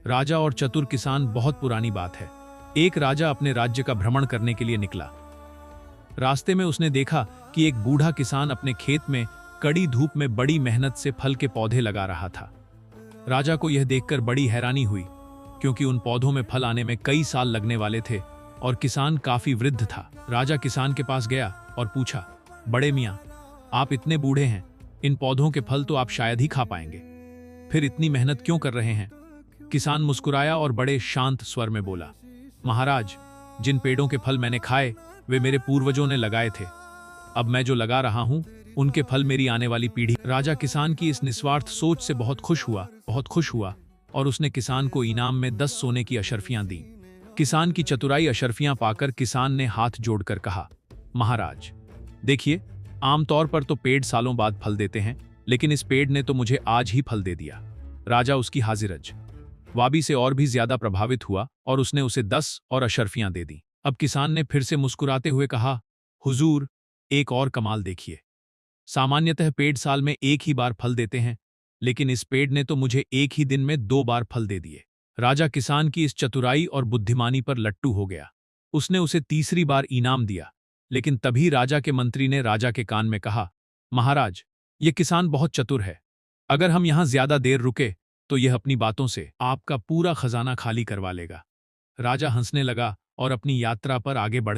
राजा और चतुर किसान बहुत पुरानी बात है। एक राजा अपने राज्य का भ्रमण करने के लिए निकला। रास्ते में उसने देखा कि एक बूढ़ा किसान अपने खेत में कड़ी धूप में बड़ी मेहनत से फल के पौधे लगा रहा था। राजा को यह देखकर बड़ी हैरानी हुई, क्योंकि उन पौधों में फल आने में कई साल लगने वाले थे और किसान काफी वृद्ध था। राजा किसान के पास गया और पूछा, बड़े मियाँ, आप इतने बूढ़े हैं, इन पौधों के फल तो आप शायद ही खा पाएंगे, फिर इतनी मेहनत क्यों कर रहे हैं? किसान मुस्कुराया और बड़े शांत स्वर में बोला, महाराज, जिन पेड़ों के फल मैंने खाए वे मेरे पूर्वजों ने लगाए थे। अब मैं जो लगा रहा हूं उनके फल मेरी आने वाली पीढ़ी। राजा किसान की इस निस्वार्थ सोच से बहुत खुश हुआ और उसने किसान को इनाम में 10 सोने की अशर्फियां दी। किसान की चतुराई अशर्फियां पाकर किसान ने हाथ जोड़कर कहा, महाराज देखिए, आमतौर पर तो पेड़ सालों बाद फल देते हैं, लेकिन इस पेड़ ने तो मुझे आज ही फल दे दिया। राजा उसकी हाजिरज वाबी से और भी ज्यादा प्रभावित हुआ और उसने उसे 10 और अशर्फियां दे दी। अब किसान ने फिर से मुस्कुराते हुए कहा, हुजूर, एक और कमाल देखिए। सामान्यतः पेड़ साल में एक ही बार फल देते हैं, लेकिन इस पेड़ ने तो मुझे एक ही दिन में 2 बार फल दे दिए। राजा किसान की इस चतुराई और बुद्धिमानी पर लट्टू हो गया। उसने उसे तीसरी बार इनाम दिया, लेकिन तभी राजा के मंत्री ने राजा के कान में कहा, महाराज, ये किसान बहुत चतुर है। अगर हम यहां ज्यादा देर रुके तो यह अपनी बातों से आपका पूरा खजाना खाली करवा लेगा। राजा हंसने लगा और अपनी यात्रा पर आगे बढ़